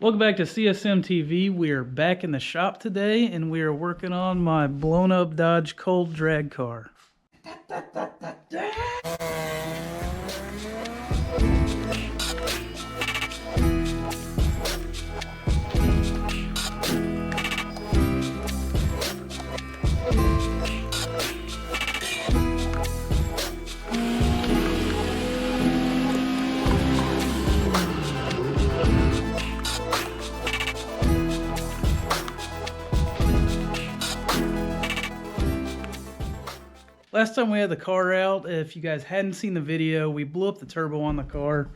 Welcome back to CSM TV. We are back in the shop today and we are working on my blown up Dodge cold drag car. Last time we had the car out, if you guys hadn't seen the video, we blew up the turbo on the car.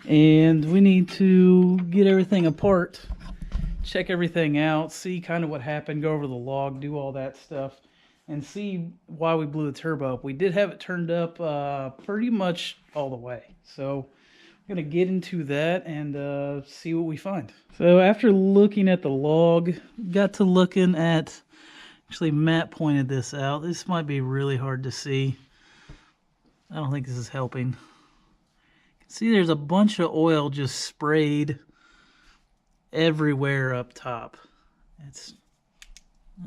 And we need to get everything apart, check everything out, see kind of what happened, go over the log, do all that stuff, and see why we blew the turbo up. We did have it turned up pretty much all the way. So I'm going to get into that and see what we find. So after looking at the log, got to looking at, actually Matt pointed this out. This might be really hard to see. I don't think this is helping. See, there's a bunch of oil just sprayed everywhere up top.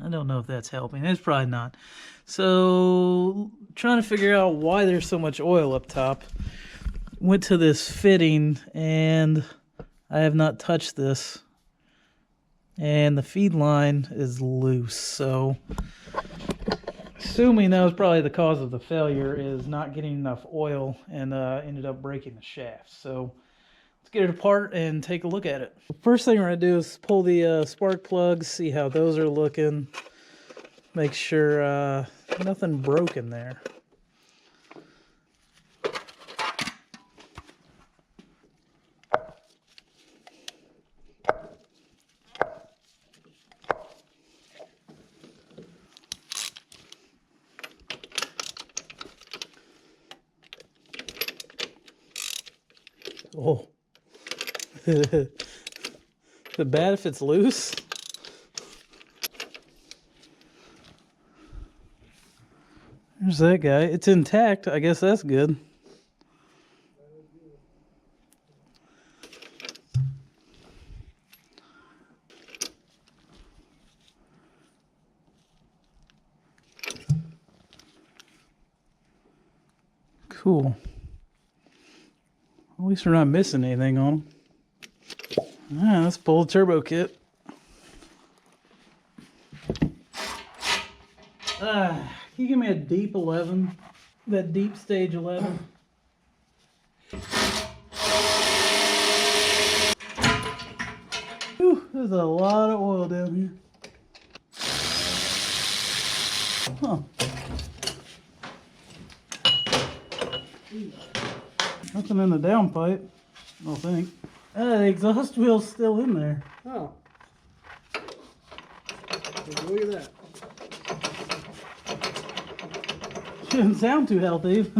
I don't know if that's helping. It's probably not. So trying to figure out why there's so much oil up top. Went to this fitting and I have not touched this, and the feed line is loose, so assuming that was probably the cause of the failure, is not getting enough oil, and ended up breaking the shaft. So let's get it apart and take a look at it. First thing we're going to do is pull the spark plugs, see how those are looking, make sure nothing broken there. Oh, is it bad if it's loose? There's that guy. It's intact. I guess that's good. Cool. At least we're not missing anything on them. Alright, let's pull the turbo kit. Can you give me a deep 11? That deep stage 11? Whew, there's a lot of oil down here. Huh. Nothing in the downpipe, I don't think. The exhaust wheel's still in there. Oh. Look at that. Shouldn't sound too healthy.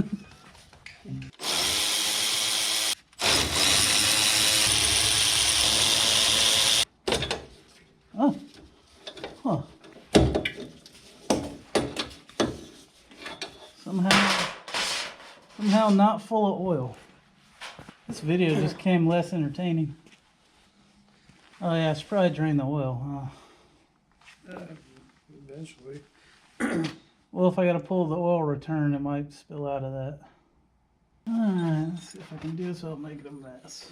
Oh. Huh. Somehow not full of oil. This video just came less entertaining. Oh yeah, I should probably drain the oil, huh? Eventually. Well, if I gotta pull the oil return, it might spill out of that. Alright, let's see if I can do this without making a mess.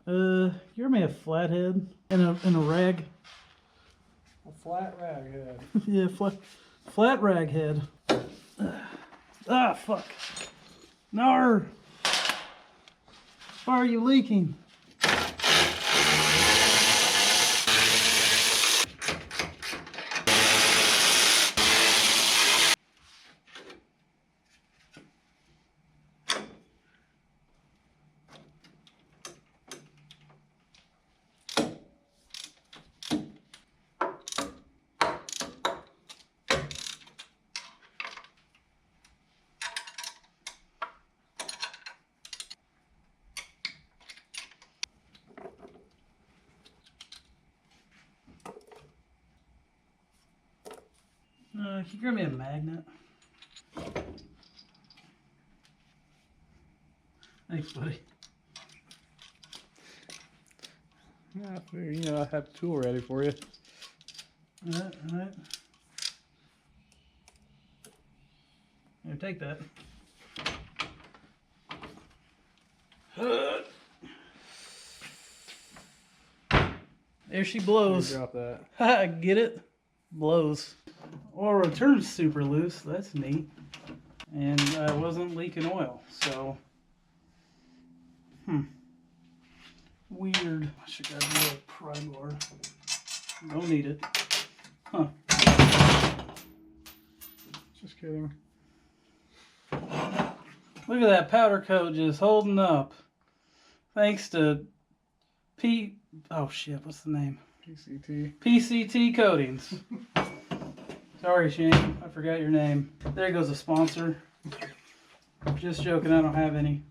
You ever made a flathead in a rag? A flat rag head. Yeah, flat rag head. Ah, fuck. Nar! Why are you leaking? Can you grab me a magnet? Thanks, buddy. Yeah, you know, I have a tool ready for you. All right. Here, take that. There she blows. Drop that. Ha, get it? Blows. Oil return's super loose. That's neat. And I wasn't leaking oil, so. Weird. I should have a pry bar. Don't need it. Huh. Just kidding. Look at that powder coat just holding up. Thanks to oh shit, what's the name? PCT. PCT Coatings. Sorry, Shane, I forgot your name. There goes a sponsor. Just joking, I don't have any.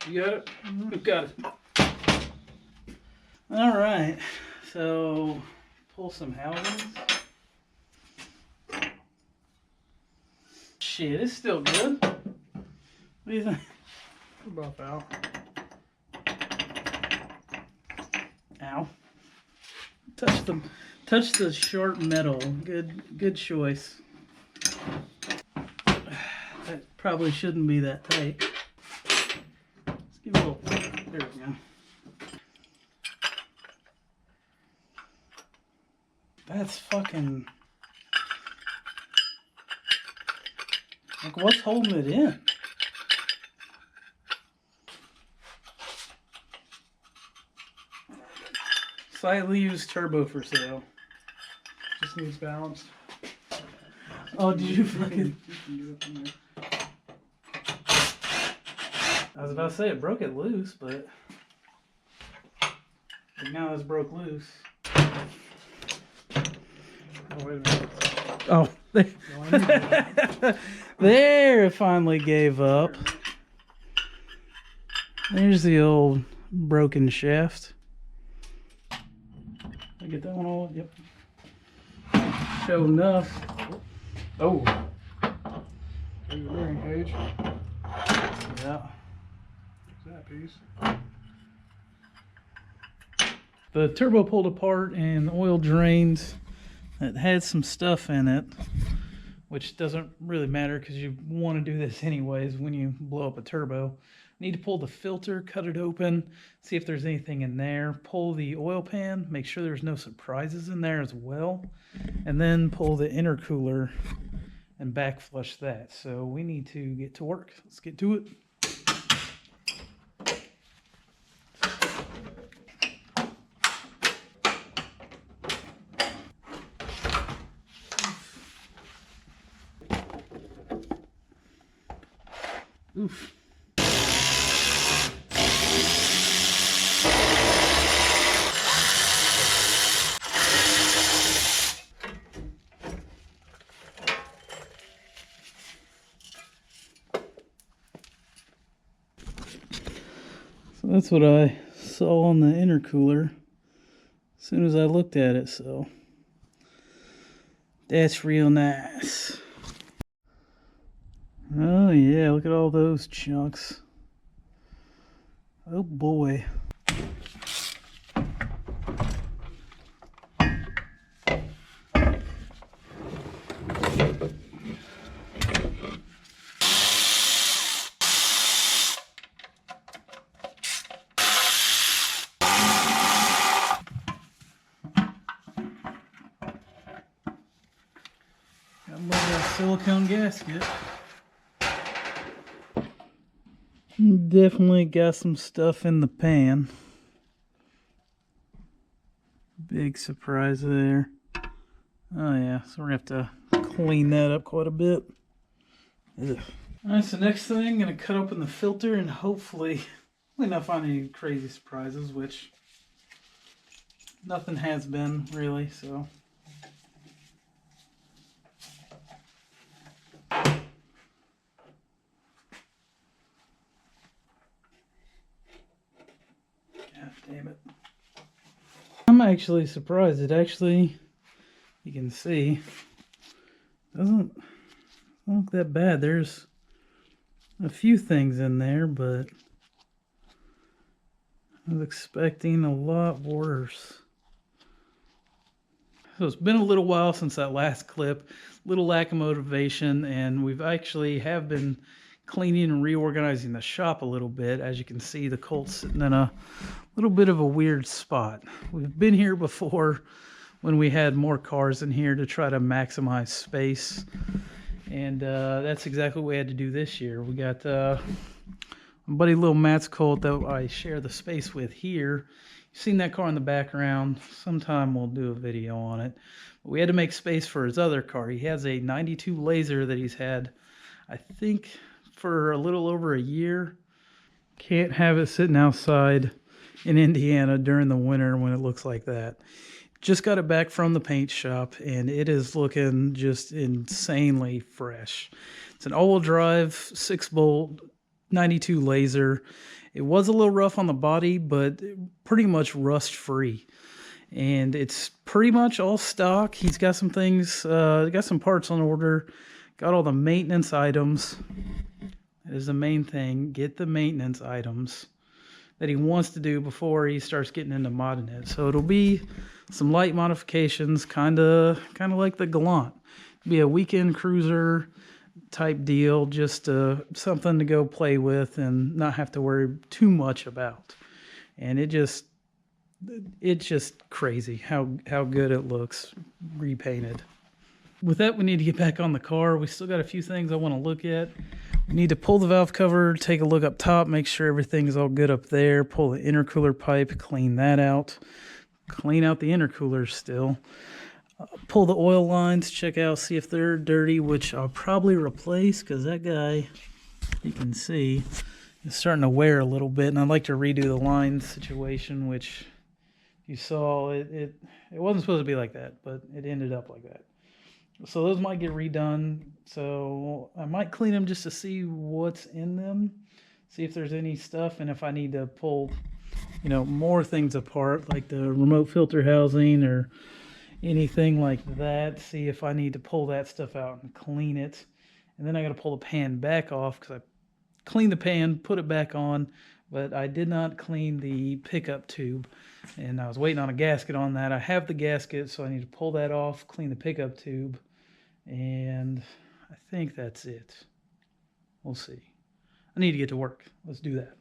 You got it? We've got it. All right, so pull some housings. Shit, it's still good. What do you think? Buff out. Ow. Touch the sharp metal. Good choice. That probably shouldn't be that tight. Let's give it a little. There we go. That's fucking. Like, what's holding it in? Slightly used turbo for sale. Just needs balance. Oh, did you fucking... I was about to say it broke it loose, but now it's broke loose. Oh, wait a minute. Oh, there it finally gave up. There's the old broken shaft. I get that one all? Yep. Show enough. Oh. There's the bearing cage. Yeah. What's that piece? The turbo pulled apart and the oil drained. It had some stuff in it, which doesn't really matter because you want to do this anyways when you blow up a turbo. Need to pull the filter, cut it open, see if there's anything in there. Pull the oil pan, make sure there's no surprises in there as well. And then pull the intercooler and back flush that. So we need to get to work. Let's get to it. Oof. So that's what I saw on the intercooler as soon as I looked at it, so that's real nice. Oh yeah, look at all those chunks. Oh boy. I love that silicone gasket. Definitely got some stuff in the pan. Big surprise there. Oh yeah, so we're gonna have to clean that up quite a bit. Ugh. Alright, so next thing, I'm gonna cut open the filter and hopefully not find any crazy surprises, which nothing has been really, so. God damn it. I'm actually surprised. It actually, you can see, doesn't look that bad. There's a few things in there, but I was expecting a lot worse. So it's been a little while since that last clip, little lack of motivation, and we've actually have been cleaning and reorganizing the shop a little bit. As you can see, the Colt's sitting in a little bit of a weird spot. We've been here before when we had more cars in here to try to maximize space, and that's exactly what we had to do this year. We got my buddy Little Matt's Colt that I share the space with here. You've seen that car in the background. Sometime we'll do a video on it. But we had to make space for his other car. He has a 92 Laser that he's had, I think, for a little over a year. Can't have it sitting outside in Indiana during the winter when it looks like that. Just got it back from the paint shop, and it is looking just insanely fresh. It's an all-wheel drive, 6-bolt, 92 Laser. It was a little rough on the body, but pretty much rust-free. And it's pretty much all stock. He's got some things, got some parts on order, got all the maintenance items. That is the main thing. Get the maintenance items that he wants to do before he starts getting into modding it. So it'll be some light modifications, kind of like the Gallant. It'll be a weekend cruiser type deal, just something to go play with and not have to worry too much about. And it's just crazy how good it looks repainted. With that, we need to get back on the car. We still got a few things I want to look at. We need to pull the valve cover, take a look up top, make sure everything's all good up there, pull the intercooler pipe, clean that out, clean out the intercooler still. Pull the oil lines, check out, see if they're dirty, which I'll probably replace because that guy, you can see, is starting to wear a little bit. And I'd like to redo the line situation, which you saw, it wasn't supposed to be like that, but it ended up like that. So those might get redone. So I might clean them just to see what's in them, see if there's any stuff, and if I need to pull, more things apart, like the remote filter housing or anything like that, see if I need to pull that stuff out and clean it. And then I got to pull the pan back off because I cleaned the pan, put it back on, but I did not clean the pickup tube, and I was waiting on a gasket on that. I have the gasket, so I need to pull that off, clean the pickup tube, and I think that's it. We'll see. I need to get to work. Let's do that.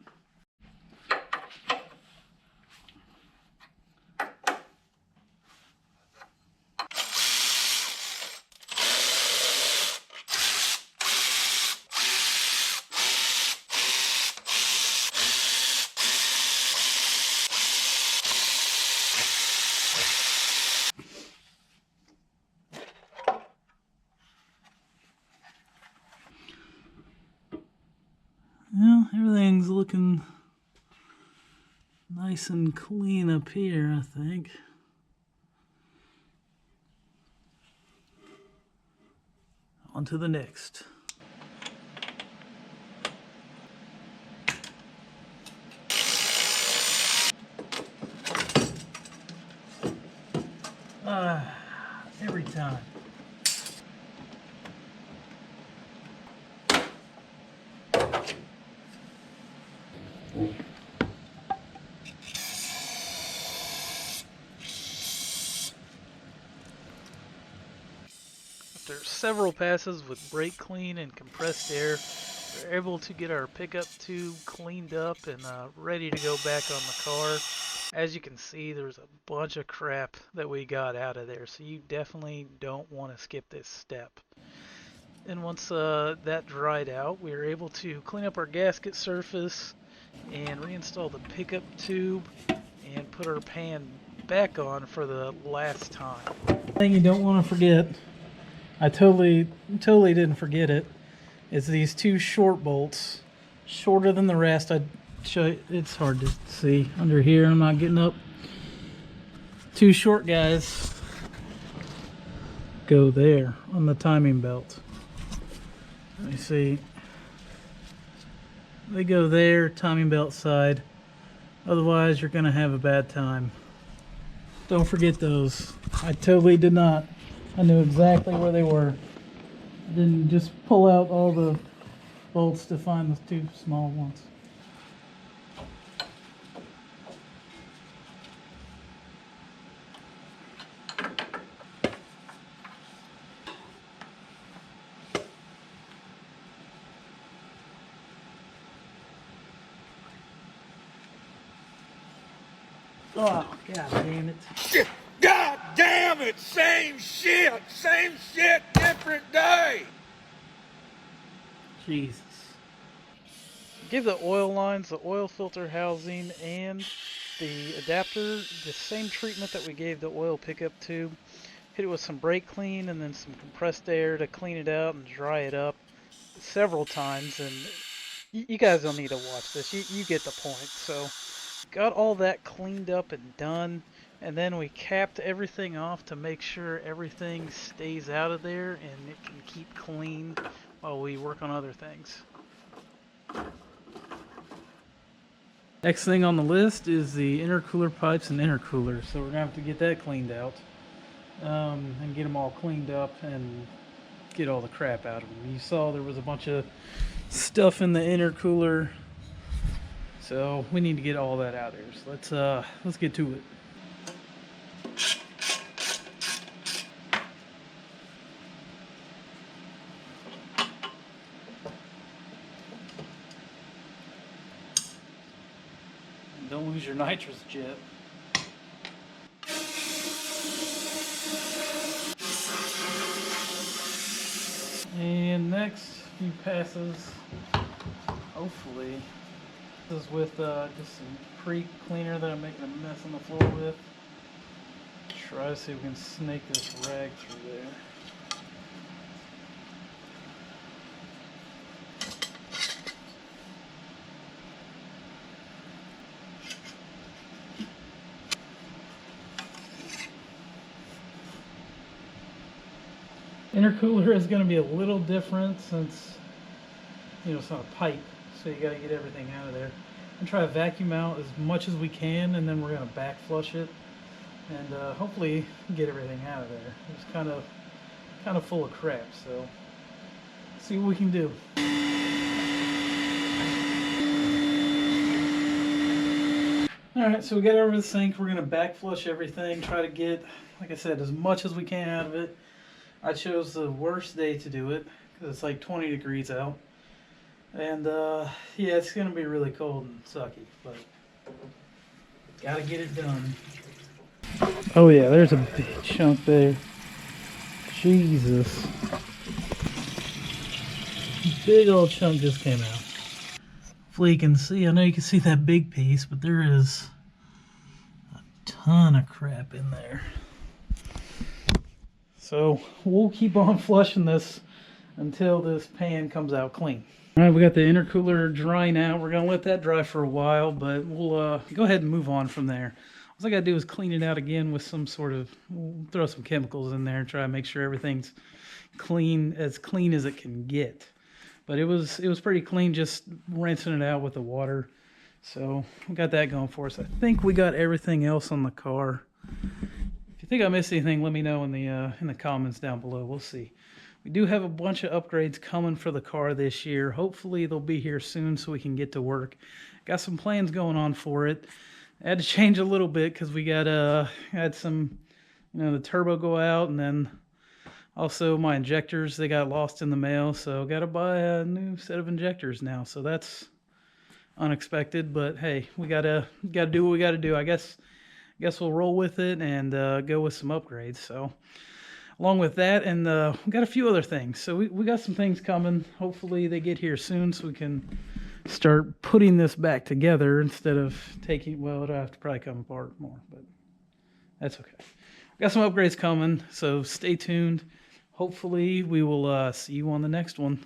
Well, everything's looking nice and clean up here, I think. On to the next. Every time. After several passes with brake clean and compressed air, we're able to get our pickup tube cleaned up and ready to go back on the car. As you can see, there's a bunch of crap that we got out of there, so you definitely don't want to skip this step. And once that dried out, we were able to clean up our gasket surface and reinstall the pickup tube and put our pan back on for the last time. Thing you don't want to forget, I totally didn't forget it, is these two short bolts, shorter than the rest. I'd show you, it's hard to see under here, I'm not getting up. Two short guys go there on the timing belt. Let me see. They go there, timing belt side. Otherwise, you're going to have a bad time. Don't forget those. I totally did not. I knew exactly where they were. Didn't just pull out all the bolts to find the two small ones. Oh, god damn it. God damn it! Same shit, different day. Jesus. Give the oil lines, the oil filter housing, and the adapter the same treatment that we gave the oil pickup tube. Hit it with some brake clean and then some compressed air to clean it out and dry it up several times. And you guys don't need to watch this. You get the point. So got all that cleaned up and done. And then we capped everything off to make sure everything stays out of there and it can keep clean while we work on other things. Next thing on the list is the intercooler pipes and intercooler. So we're going to have to get that cleaned out and get them all cleaned up and get all the crap out of them. You saw there was a bunch of stuff in the intercooler. So we need to get all that out of there. So let's get to it. Don't lose your nitrous jet. And next few passes, hopefully, this is with just some pre-cleaner that I'm making a mess on the floor with. Try to see if we can snake this rag through there. Intercooler is going to be a little different since, you know, it's not a pipe, so you got to get everything out of there. And try to vacuum out as much as we can, and then we're going to back flush it, and hopefully get everything out of there. It's kind of full of crap, so see what we can do. Alright, so we got it over the sink. We're going to back flush everything, try to get, like I said, as much as we can out of it. I chose the worst day to do it because it's like 20 degrees out. And yeah, it's going to be really cold and sucky, but gotta get it done. Oh yeah, there's a big chunk there. Jesus. Big old chunk just came out. Hopefully you can see, I know you can see that big piece, but there is a ton of crap in there. So we'll keep on flushing this until this pan comes out clean. All right, we got the intercooler drying out. We're gonna let that dry for a while, but we'll go ahead and move on from there. All I gotta do is clean it out again with some sort of, we'll throw some chemicals in there and try to make sure everything's clean as it can get. But it was pretty clean, just rinsing it out with the water. So we got that going for us. I think we got everything else on the car. If you think I missed anything, let me know in the comments down below. We'll see. We do have a bunch of upgrades coming for the car this year. Hopefully they'll be here soon so we can get to work. Got some plans going on for it. I had to change a little bit because we got had some, you know, the turbo go out, and then also my injectors, they got lost in the mail, so got to buy a new set of injectors now. So that's unexpected, but hey, we gotta do what we gotta do. I guess we'll roll with it and go with some upgrades. So along with that, and we got a few other things. So we got some things coming. Hopefully they get here soon so we can start putting this back together instead of taking, well, it'll have to probably come apart more, but that's okay. We got some upgrades coming, so stay tuned. Hopefully we will see you on the next one.